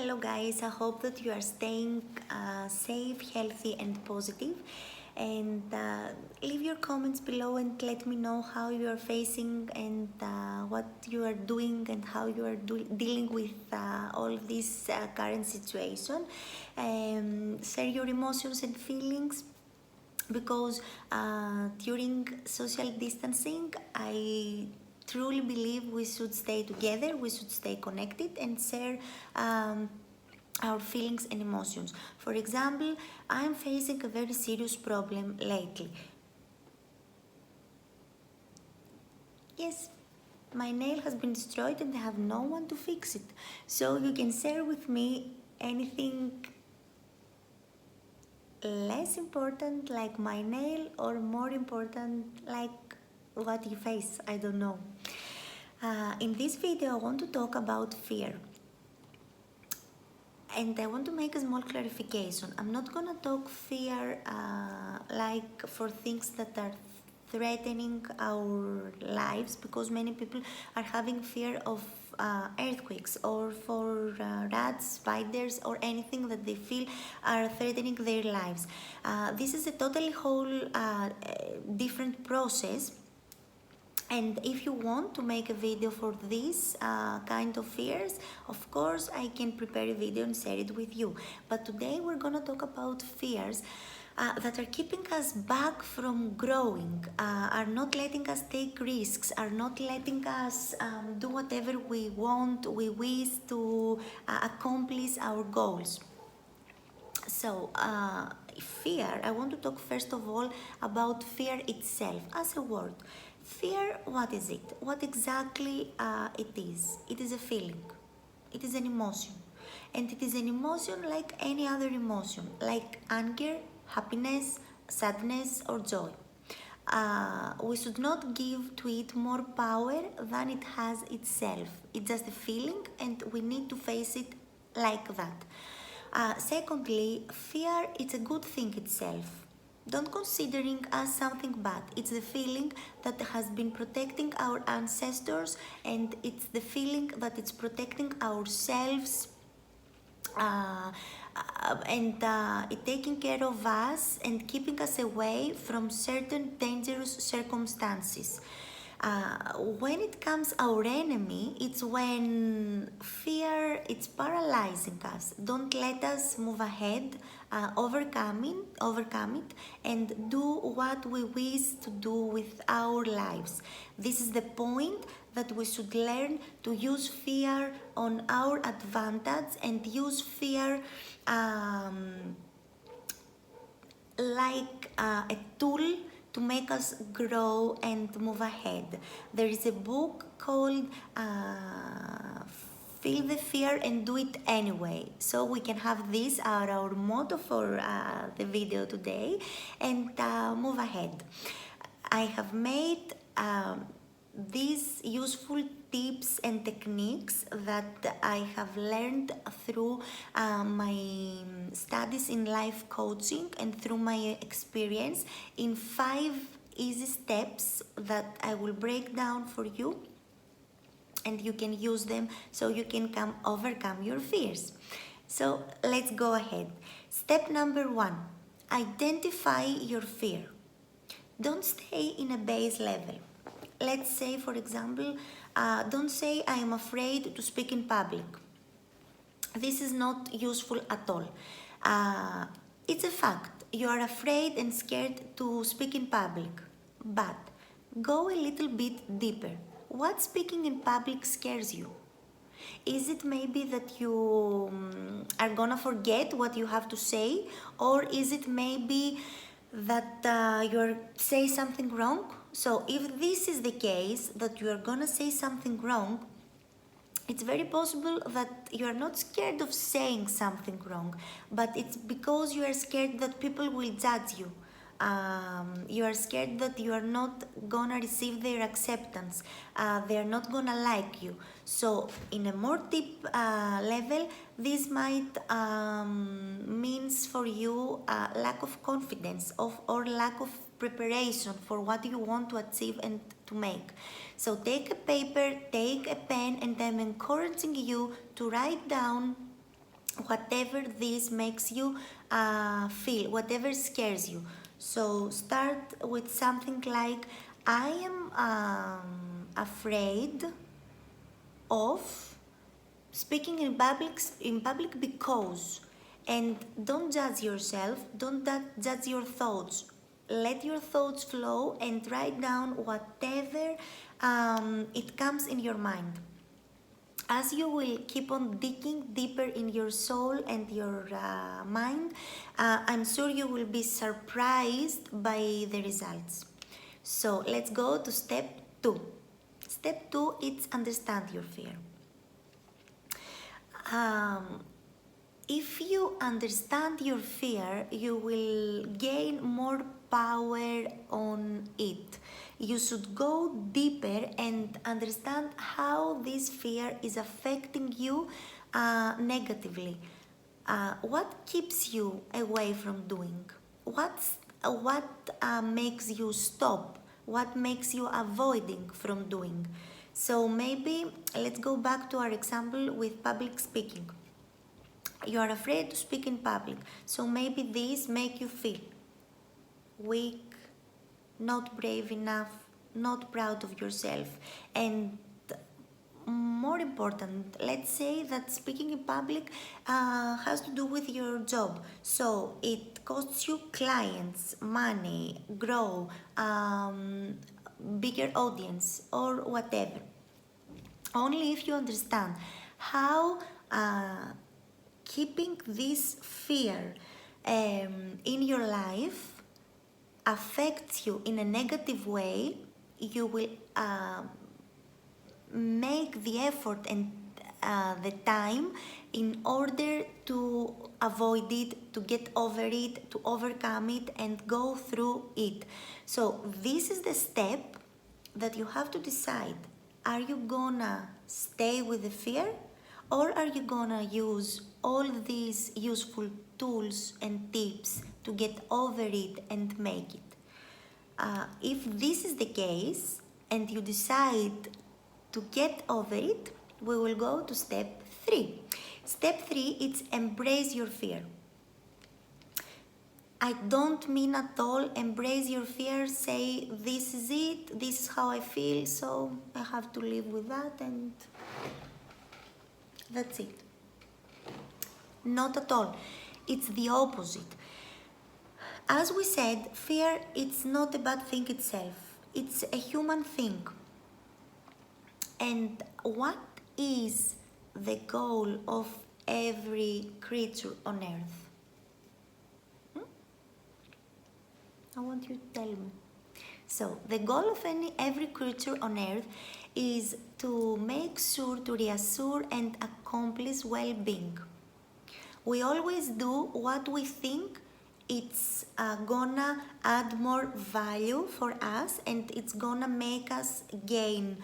Hello guys, I hope that you are staying safe, healthy and positive, and leave your comments below and let me know how you are facing and what you are doing and how you are dealing with all of this current situation. Share your emotions and feelings, because during social distancing I truly believe we should stay together, we should stay connected and share our feelings and emotions. For example, I'm facing a very serious problem lately. Yes, my nail has been destroyed and I have no one to fix it. So you can share with me anything less important like my nail, or more important like what you face. I don't know. In this video I want to talk about fear, and I want to make a small clarification. I'm not gonna talk fear like for things that are threatening our lives, because many people are having fear of earthquakes, or for rats, spiders, or anything that they feel are threatening their lives. This is a totally whole different process. And if you want to make a video for this kind of fears, of course I can prepare a video and share it with you. But today we're gonna talk about fears that are keeping us back from growing, are not letting us take risks, are not letting us do whatever we want, we wish to accomplish our goals. So, fear, I want to talk first of all about fear itself as a word. Fear, what is it? What exactly it is? It is a feeling, it is an emotion. And it is an emotion like any other emotion, like anger, happiness, sadness, or joy. We should not give to it more power than it has itself. It's just a feeling and we need to face it like that. Secondly, fear is a good thing itself. Don't consider it as something bad. It's the feeling that has been protecting our ancestors, and it's the feeling that it's protecting ourselves and it taking care of us and keeping us away from certain dangerous circumstances. When it comes our enemy, it's when fear, it's paralyzing us. Don't let us move ahead, overcome it, and do what we wish to do with our lives. This is the point that we should learn to use fear on our advantage and use fear like a tool to make us grow and move ahead. There is a book called Feel the Fear and Do It Anyway. So we can have this our motto for the video today and move ahead. I have made these useful tips and techniques that I have learned through my studies in life coaching and through my experience in 5 easy steps that I will break down for you, and you can use them so you can overcome your fears. So let's go ahead. Step number 1, identify your fear. Don't stay in a base level. Let's say, for example, don't say I am afraid to speak in public. This is not useful at all. It's a fact. You are afraid and scared to speak in public. But go a little bit deeper. What speaking in public scares you? Is it maybe that you are gonna forget what you have to say? Or is it maybe that you're say something wrong? So if this is the case, that you are gonna say something wrong, it's very possible that you are not scared of saying something wrong, but it's because you are scared that people will judge you. You are scared that you are not gonna receive their acceptance. They are not gonna like you. So in a more deep level, this might means for you lack of confidence or lack of preparation for what you want to achieve and to make. So take a paper, take a pen, and I'm encouraging you to write down whatever this makes you feel, whatever scares you. So start with something like, I am afraid of speaking in public because, and don't judge yourself, don't judge your thoughts. Let your thoughts flow and write down whatever it comes in your mind. As you will keep on digging deeper in your soul and your mind, I'm sure you will be surprised by the results. So let's go to step 2. Step 2 is understand your fear. If you understand your fear, you will gain more power on it. You should go deeper and understand how this fear is affecting you negatively. What keeps you away from doing? What makes you stop? What makes you avoiding from doing? So maybe let's go back to our example with public speaking. You are afraid to speak in public, so maybe these make you feel weak, not brave enough, not proud of yourself. And more important, let's say that speaking in public has to do with your job, so it costs you clients, money, grow, bigger audience, or whatever. Only if you understand how keeping this fear in your life affects you in a negative way, you will make the effort and the time in order to avoid it, to get over it, to overcome it and go through it. So this is the step that you have to decide. Are you gonna stay with the fear, or are you gonna use all these useful tools and tips to get over it and make it? If this is the case and you decide to get over it, we will go to step 3. Step 3 is embrace your fear. I don't mean at all embrace your fear, say this is it, this is how I feel, so I have to live with that and that's it. Not at all. It's the opposite. As we said, fear, it's not a bad thing itself. It's a human thing. And what is the goal of every creature on earth? I want you to tell me. So, the goal of every creature on earth is to make sure, to reassure and accomplish well-being. We always do what we think it's gonna add more value for us and it's gonna make us gain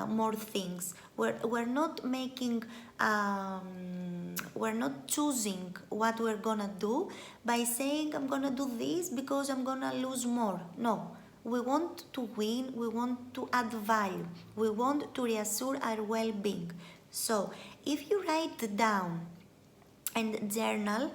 more things. We're not making, we're not choosing what we're gonna do by saying I'm gonna do this because I'm gonna lose more. No, we want to win, we want to add value, we want to reassure our well-being. So if you write down and journal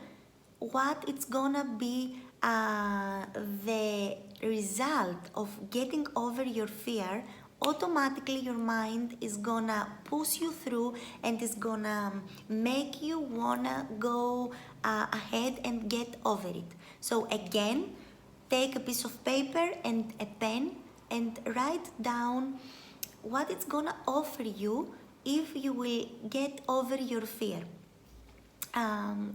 what it's gonna be the result of getting over your fear, automatically your mind is gonna push you through and is gonna make you wanna go ahead and get over it. So again, take a piece of paper and a pen and write down what it's gonna offer you if you will get over your fear.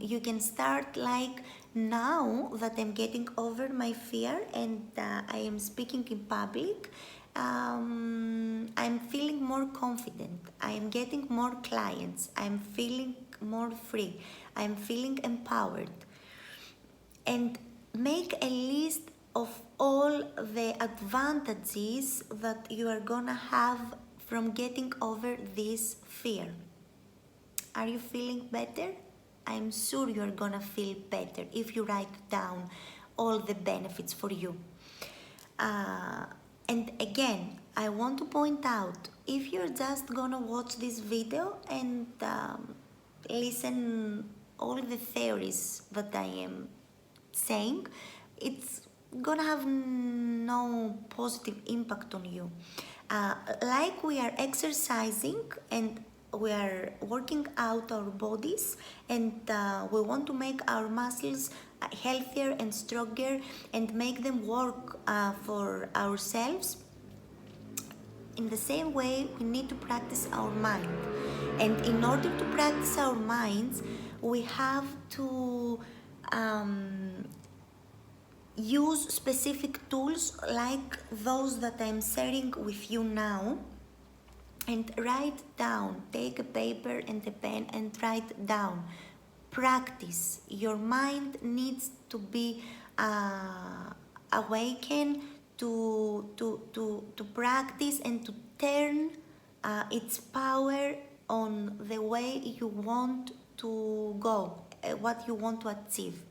You can start like, now that I'm getting over my fear and I am speaking in public, I'm feeling more confident, I'm getting more clients, I'm feeling more free, I'm feeling empowered. And make a list of all the advantages that you are gonna have from getting over this fear. Are you feeling better? I'm sure you're gonna feel better if you write down all the benefits for you. And again, I want to point out, if you're just gonna watch this video and listen all the theories that I am saying, it's gonna have no positive impact on you. Like we are exercising and we are working out our bodies, and we want to make our muscles healthier and stronger and make them work for ourselves. In the same way, we need to practice our mind. And in order to practice our minds, we have to use specific tools like those that I'm sharing with you now, and write down. Take a paper and a pen and write down. Practice. Your mind needs to be awakened to practice and to turn its power on the way you want to go, what you want to achieve.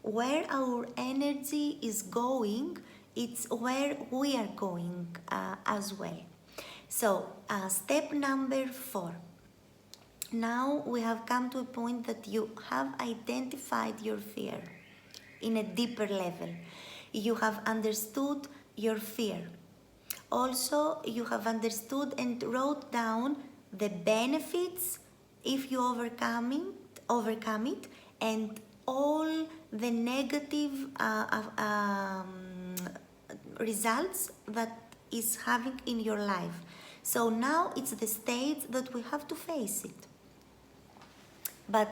Where our energy is going, it's where we are going as well. So, step number 4. Now we have come to a point that you have identified your fear in a deeper level. You have understood your fear. Also, you have understood and wrote down the benefits if you overcome it, and all the negative results that is having in your life. So now it's the stage that we have to face it. But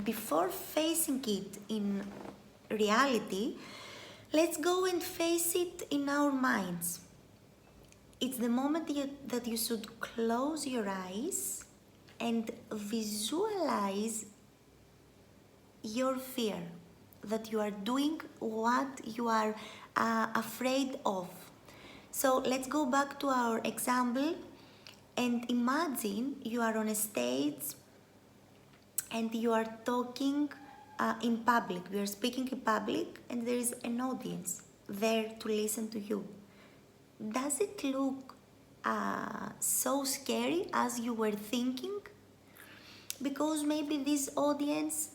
before facing it in reality, let's go and face it in our minds. It's the moment that you should close your eyes and visualize your fear, that you are doing what you are afraid of. So let's go back to our example and imagine you are on a stage and you are talking in public. You are speaking in public and there is an audience there to listen to you. Does it look so scary as you were thinking? Because maybe this audience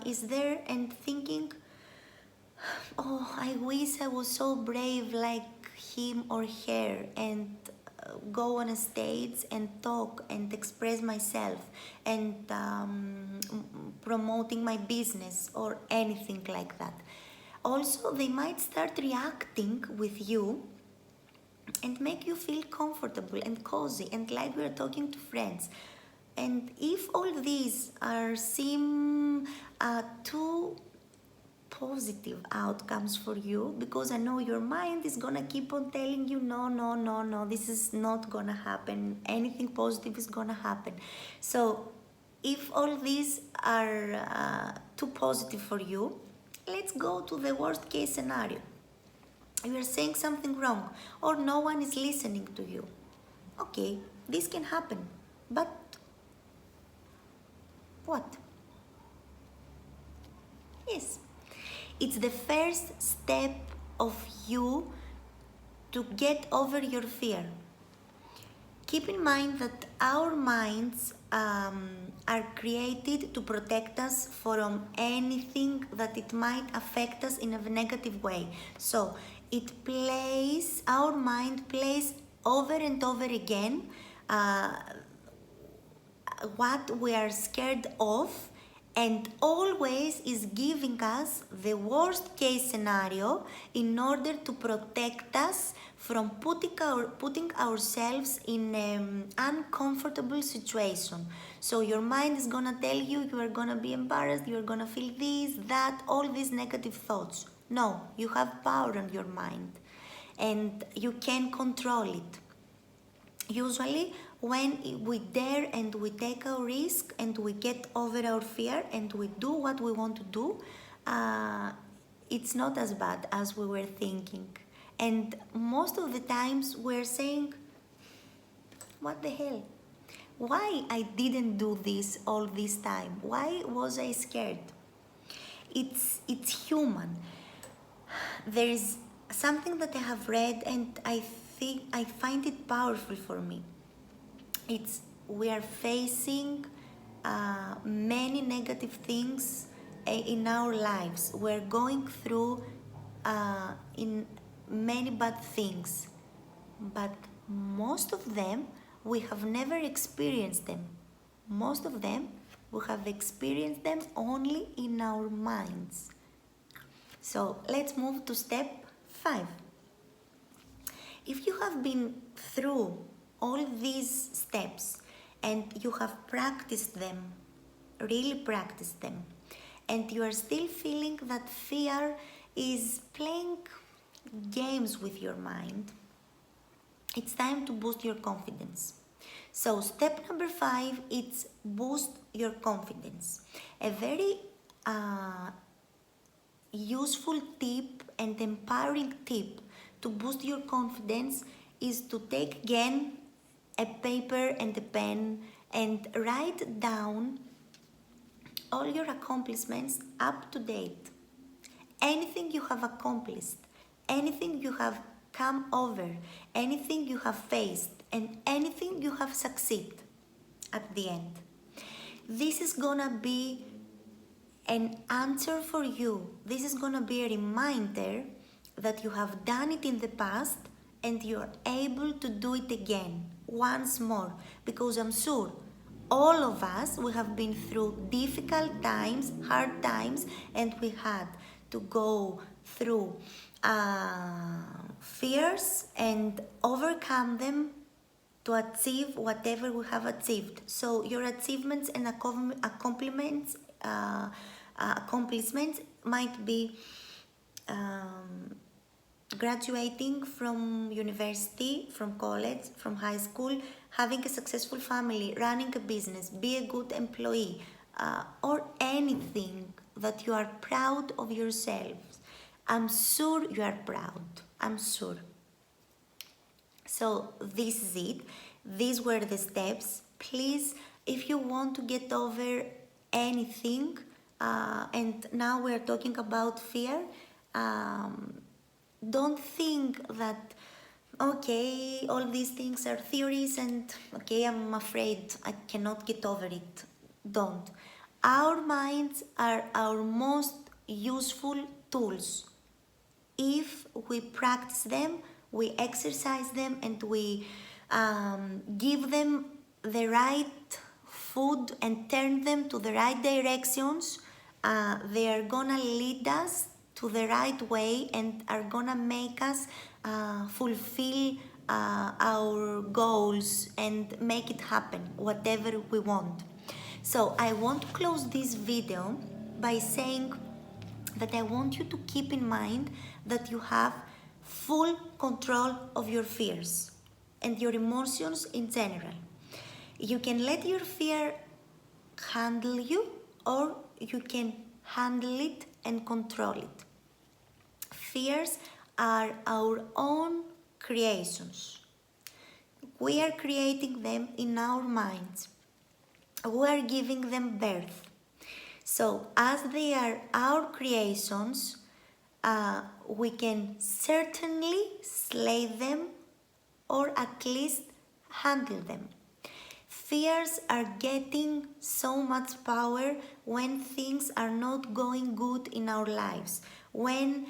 is there and thinking, oh, I wish I was so brave like him or her and go on a stage and talk and express myself and promoting my business or anything like that. Also, they might start reacting with you and make you feel comfortable and cozy and like we're talking to friends. And if all these seem too positive outcomes for you, because I know your mind is gonna keep on telling you no, this is not gonna happen, anything positive is gonna happen. So if all these are too positive for you, let's go to the worst case scenario. You are saying something wrong or no one is listening to you. Okay, this can happen, but what? Yes, it's the first step of you to get over your fear. Keep in mind that our minds are created to protect us from anything that it might affect us in a negative way. So our mind plays over and over again what we are scared of, and always is giving us the worst case scenario in order to protect us from putting ourselves in an uncomfortable situation. So your mind is gonna tell you are gonna be embarrassed, you're gonna feel this, that, all these negative thoughts. No, you have power on your mind and you can control it. Usually when we dare and we take our risk and we get over our fear and we do what we want to do, it's not as bad as we were thinking. And most of the times we're saying, what the hell? Why I didn't do this all this time? Why was I scared? It's human. There is something that I have read and I find it powerful for me. We are facing many negative things in our lives. We're going through in many bad things, but most of them we have never experienced them. Most of them we have experienced them only in our minds. So let's move to step 5. If you have been through all these steps and you have practiced them, really practiced them, and you are still feeling that fear is playing games with your mind, it's time to boost your confidence. So step number 5 is boost your confidence. A very useful tip and empowering tip to boost your confidence is to take again a paper and a pen and write down all your accomplishments up to date. Anything you have accomplished, anything you have come over, anything you have faced, and anything you have succeeded at the end. This is gonna be an answer for you. This is gonna be a reminder that you have done it in the past and you're able to do it again once more, because I'm sure all of us, we have been through difficult times, hard times, and we had to go through fears and overcome them to achieve whatever we have achieved. So your achievements and accomplishments might be graduating from university, from college, from high school, having a successful family, running a business, be a good employee, or anything that you are proud of yourselves. I'm sure you are proud. I'm sure. So this is it. These were the steps. Please, if you want to get over anything, and now we're talking about fear, don't think that, okay, all these things are theories and okay, I'm afraid I cannot get over it. Don't. Our minds are our most useful tools. If we practice them, we exercise them, and we give them the right food and turn them to the right directions, they are gonna lead us to the right way and are gonna make us fulfill our goals and make it happen, whatever we want. So I want to close this video by saying that I want you to keep in mind that you have full control of your fears and your emotions in general. You can let your fear handle you, or you can handle it and control it. Fears are our own creations. We are creating them in our minds. We are giving them birth. So as they are our creations, we can certainly slay them, or at least handle them. Fears are getting so much power when things are not going good in our lives, when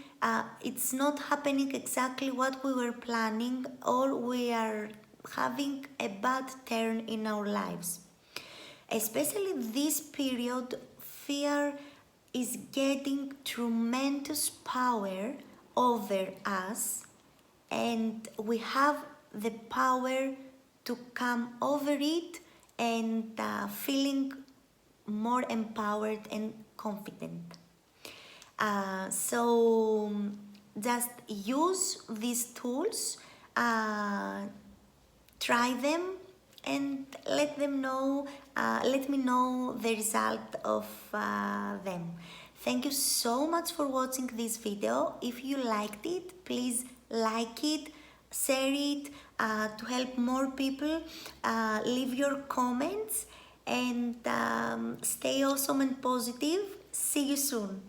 it's not happening exactly what we were planning, or we are having a bad turn in our lives. Especially this period, fear is getting tremendous power over us, and we have the power to come over it and feeling more empowered and confident. So just use these tools, try them, and let me know the result of them. Thank you so much for watching this video. If you liked it, please like it, share it to help more people, leave your comments, and stay awesome and positive. See you soon.